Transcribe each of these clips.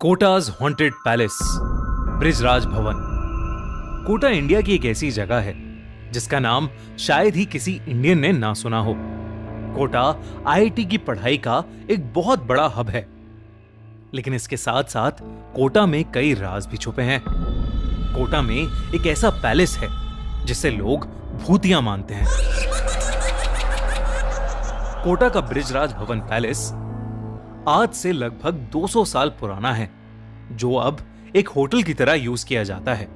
Kota's haunted palace, Brijraj भवन। Kota India की एक ऐसी जगह है जिसका नाम शायद ही किसी इंडियन ने ना सुना हो। कोटा आईआईटी की पढ़ाई का एक बहुत बड़ा हब है, लेकिन इसके साथ साथ कोटा में कई राज भी छुपे हैं। कोटा में एक ऐसा पैलेस है जिसे लोग भूतिया मानते हैं। कोटा का ब्रिजराज भवन पैलेस आज से लगभग 200 साल पुराना है, जो अब एक होटल की तरह यूज किया जाता है।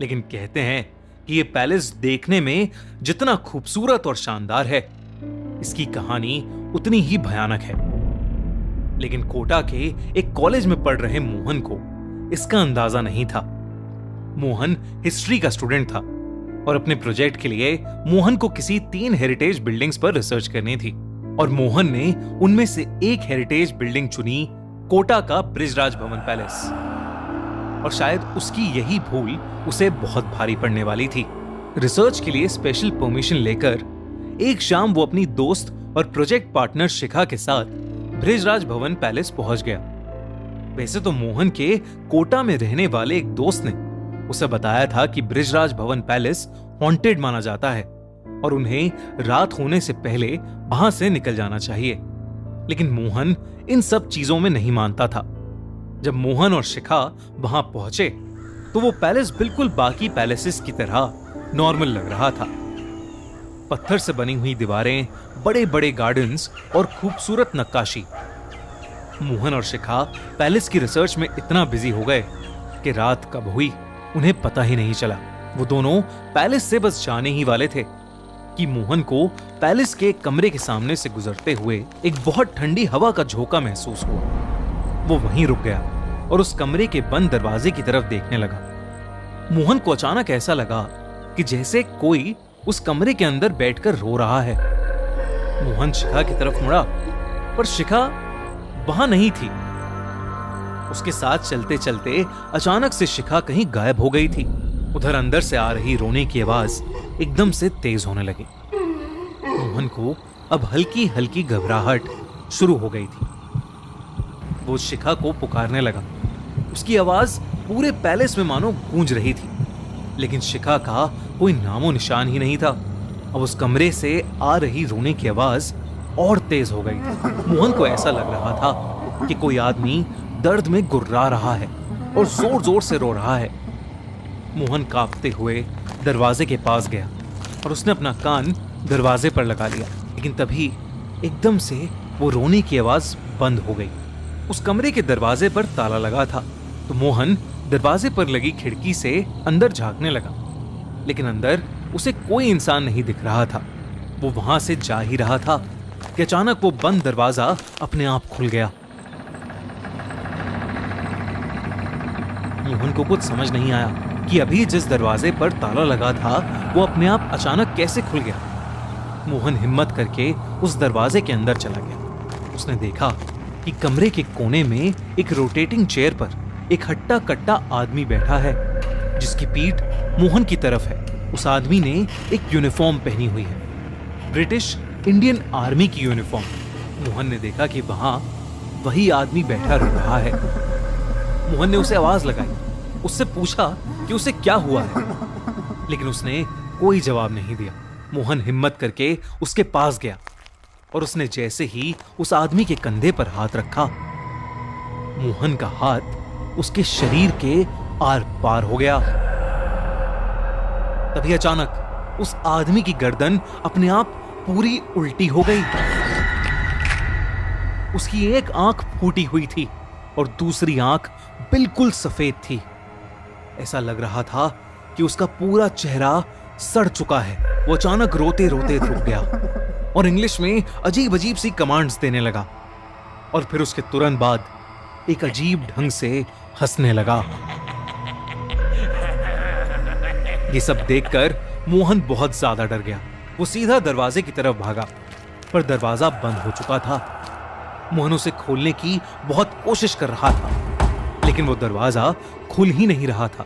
लेकिन कहते हैं कि यह पैलेस देखने में जितना खूबसूरत और शानदार है, इसकी कहानी उतनी ही भयानक है। लेकिन कोटा के एक कॉलेज में पढ़ रहे मोहन को इसका अंदाजा नहीं था। मोहन हिस्ट्री का स्टूडेंट था और अपने प्रोजेक्ट के लिए मोहन को किसी 3 हेरिटेज बिल्डिंग्स पर रिसर्च करनी थी, और मोहन ने उनमें से एक हेरिटेज बिल्डिंग चुनी, कोटा का ब्रिजराज भवन पैलेस। और शायद उसकी यही भूल उसे बहुत भारी पड़ने वाली थी। रिसर्च के लिए स्पेशल परमिशन लेकर एक शाम वो अपनी दोस्त और प्रोजेक्ट पार्टनर शिखा के साथ ब्रिजराज भवन पैलेस पहुंच गया। वैसे तो मोहन के कोटा में रहने वाले एक दोस्त ने उसे बताया था कि ब्रिजराज भवन पैलेस हॉन्टेड माना जाता है और उन्हें रात होने से पहले वहां से निकल जाना चाहिए। लेकिन मोहन इन सब चीजों में नहीं मानता था। जब मोहन और शिखा वहां पहुंचे तो वो पैलेस बिल्कुल बाकी पैलेसेस की तरह नॉर्मल लग रहा था। पत्थर से बनी हुई दीवारें, बड़े बड़े गार्डन्स और खूबसूरत नक्काशी। मोहन और शिखा पैलेस की रिसर्च में इतना बिजी हो गए कि रात कब हुई उन्हें पता ही नहीं चला। वो दोनों पैलेस से बस जाने ही वाले थे कि मोहन को पैलेस के एक कमरे के सामने से गुजरते हुए एक बहुत ठंडी हवा का झोंका महसूस हुआ। वो वहीं रुक गया और उस कमरे के बंद दरवाजे की तरफ देखने लगा। मोहन को अचानक ऐसा लगा कि जैसे कोई उस कमरे के अंदर बैठकर रो रहा है। मोहन शिखा की तरफ मुड़ा, पर शिखा वहां नहीं थी। उसके साथ चलते चलते अचानक से शिखा कहीं गायब हो गई थी। उधर अंदर से आ रही रोने की आवाज एकदम से तेज होने लगी। मोहन को अब हल्की हल्की घबराहट शुरू हो गई थी। वो शिखा को पुकारने लगा। उसकी आवाज पूरे पैलेस में मानो गूंज रही थी, लेकिन शिखा का कोई नामो निशान ही नहीं था। अब उस कमरे से आ रही रोने की आवाज और तेज हो गई थी। मोहन को ऐसा लग रहा था कि कोई आदमी दर्द में गुर्रा रहा है और जोर जोर से रो रहा है। मोहन कांपते हुए दरवाजे के पास गया और उसने अपना कान दरवाजे पर लगा लिया। लेकिन तभी एकदम से वो रोने की आवाज बंद हो गई। उस कमरे के दरवाजे पर ताला लगा था, तो मोहन दरवाजे पर लगी खिड़की से अंदर झांकने लगा, लेकिन अंदर उसे कोई इंसान नहीं दिख रहा था। वो वहां से जा ही रहा था कि अचानक वो बंद दरवाजा अपने आप खुल गया। मोहन को कुछ समझ नहीं आया कि अभी जिस दरवाजे पर ताला लगा था वो अपने आप अचानक कैसे खुल गया। मोहन हिम्मत करके उस दरवाजे के अंदर चला गया। उसने देखा कि कमरे के कोने में एक रोटेटिंग चेयर पर एक हट्टा कट्टा आदमी बैठा है, जिसकी पीठ मोहन की तरफ है। उस आदमी ने एक यूनिफॉर्म पहनी हुई है, ब्रिटिश इंडियन आर्मी की यूनिफॉर्म। मोहन ने देखा कि वहां वही आदमी बैठा रो रहा है। मोहन ने उसे आवाज लगाई, उससे पूछा कि उसे क्या हुआ है, लेकिन उसने कोई जवाब नहीं दिया। मोहन हिम्मत करके उसके पास गया और उसने जैसे ही उस आदमी के कंधे पर हाथ रखा, मोहन का हाथ उसके शरीर के आर पार हो गया। तभी अचानक उस आदमी की गर्दन अपने आप पूरी उल्टी हो गई। उसकी एक आंख फूटी हुई थी और दूसरी आंख बिल्कुल सफेद थी। ऐसा लग रहा था कि उसका पूरा चेहरा सड़ चुका है। वो अचानक रोते रोते रुक गया और इंग्लिश में अजीब अजीब सी कमांड्स देने लगा, और फिर उसके तुरंत बाद एक अजीब ढंग से हंसने लगा। ये सब देखकर मोहन बहुत ज्यादा डर गया। वो सीधा दरवाजे की तरफ भागा, पर दरवाजा बंद हो चुका था। मोहन उसे खोलने की बहुत कोशिश कर रहा था, लेकिन वो दरवाजा खुल ही नहीं रहा था।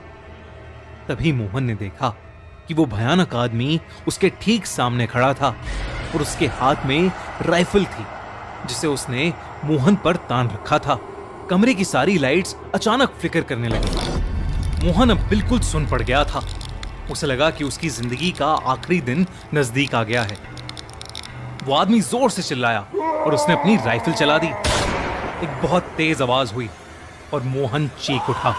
तभी मोहन ने देखा कि वो भयानक आदमी उसके ठीक सामने खड़ा था और उसके हाथ में राइफल थी, जिसे उसने मोहन पर तान रखा था। कमरे की सारी लाइट्स अचानक फ्लिकर करने लगी। मोहन अब बिल्कुल सुन पड़ गया था। उसे लगा कि उसकी जिंदगी का आखिरी दिन नजदीक आ गया है। वो आदमी जोर से चिल्लाया और उसने अपनी राइफल चला दी। एक बहुत तेज आवाज हुई और मोहन चीख उठा।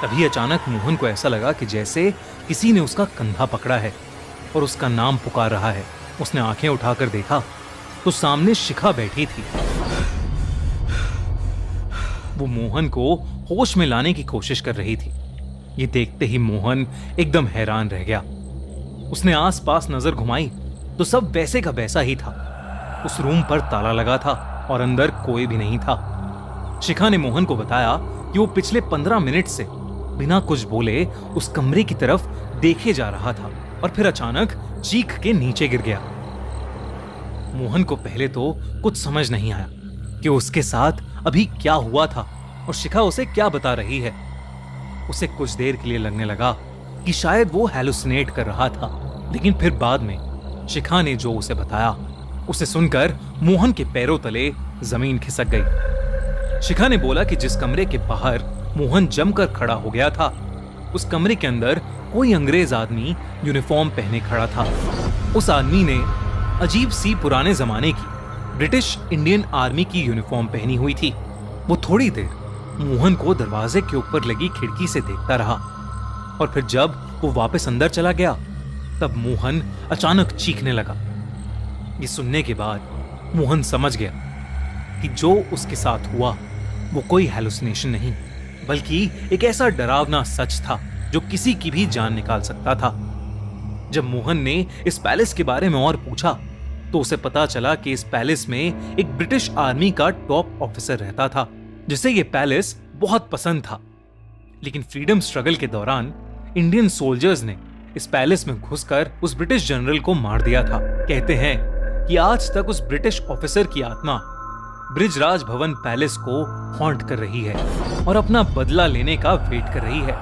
तभी अचानक मोहन को ऐसा लगा कि जैसे किसी ने उसका कंधा पकड़ा है और उसका नाम पुकार रहा है। उसने आंखें उठाकर देखा तो सामने शिखा बैठी थी। वो मोहन को होश में लाने की कोशिश कर रही थी। ये देखते ही मोहन एकदम हैरान रह गया। उसने आसपास नजर घुमाई तो सब वैसे का वैसा ही था। उस रूम पर ताला लगा था और अंदर कोई भी नहीं था। शिखा ने मोहन को बताया कि वो पिछले 15 मिनट से बिना कुछ बोले उस कमरे की तरफ देखे जा रहा था और फिर अचानक चीख के नीचे गिर गया। मोहन को पहले तो कुछ समझ नहीं आया कि उसके साथ अभी क्या हुआ था और शिखा उसे क्या बता रही है। उसे कुछ देर के लिए लगने लगा कि शायद वो हैलुसिनेट कर रहा था, लेकिन फिर बाद में शिखा ने जो उसे बताया उसे सुनकर मोहन के पैरों तले जमीन खिसक गई। शिखा ने बोला कि जिस कमरे के बाहर मोहन जमकर खड़ा हो गया था, उस कमरे के अंदर कोई अंग्रेज आदमी यूनिफॉर्म पहने खड़ा था। उस आदमी ने अजीब सी पुराने जमाने की ब्रिटिश इंडियन आर्मी की यूनिफॉर्म पहनी हुई थी। वो थोड़ी देर मोहन को दरवाजे के ऊपर लगी खिड़की से देखता रहा और फिर जब वो वापस अंदर चला गया तब मोहन अचानक चीखने लगा। ये सुनने के बाद मोहन समझ गया कि जो उसके साथ हुआ वो कोई हैलुसिनेशन नहीं बल्कि एक ऐसा डरावना सच था जो किसी की भी जान निकाल सकता था। जब मोहन ने इस पैलेस के बारे में और पूछा तो उसे पता चला कि इस पैलेस में एक ब्रिटिश आर्मी का टॉप ऑफिसर रहता था जिसे ये पैलेस बहुत पसंद था। लेकिन फ्रीडम स्ट्रगल के दौरान इंडियन सोल्जर्स ने इस पैलेस में घुसकर उस ब्रिटिश जनरल को मार दिया था। कहते हैं कि आज तक उस ब्रिटिश ऑफिसर की आत्मा ब्रिजराज भवन पैलेस को हॉन्ट कर रही है और अपना बदला लेने का वेट कर रही है।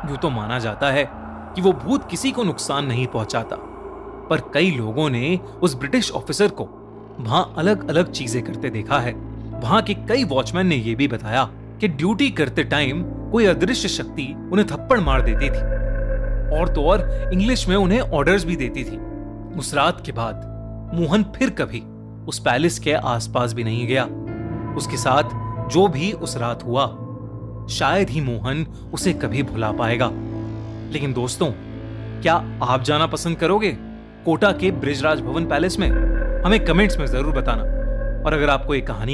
यूं तो माना जाता है कि वो भूत किसी को नुकसान नहीं पहुंचाता, पर कई लोगों ने उस ब्रिटिश ऑफिसर को वहां अलग अलग चीजें करते देखा है। वहां के कई वॉचमैन ने यह भी बताया कि ड्यूटी करते टाइम कोई अदृश्य शक्ति उन्हें थप्पड़ मार देती थी और तो और इंग्लिश में उन्हें ऑर्डर्स भी देती थी। उस रात के बाद मोहन फिर कभी उस पैलेस के आसपास भी नहीं गया। उसके साथ जो भी उस रात हुआ शायद ही मोहन उसे कभी भुला पाएगा। लेकिन दोस्तों, क्या आप जाना पसंद करोगे कोटा के ब्रिजराज भवन पैलेस में? हमें कमेंट्स में जरूर बताना। और अगर आपको ये कहानी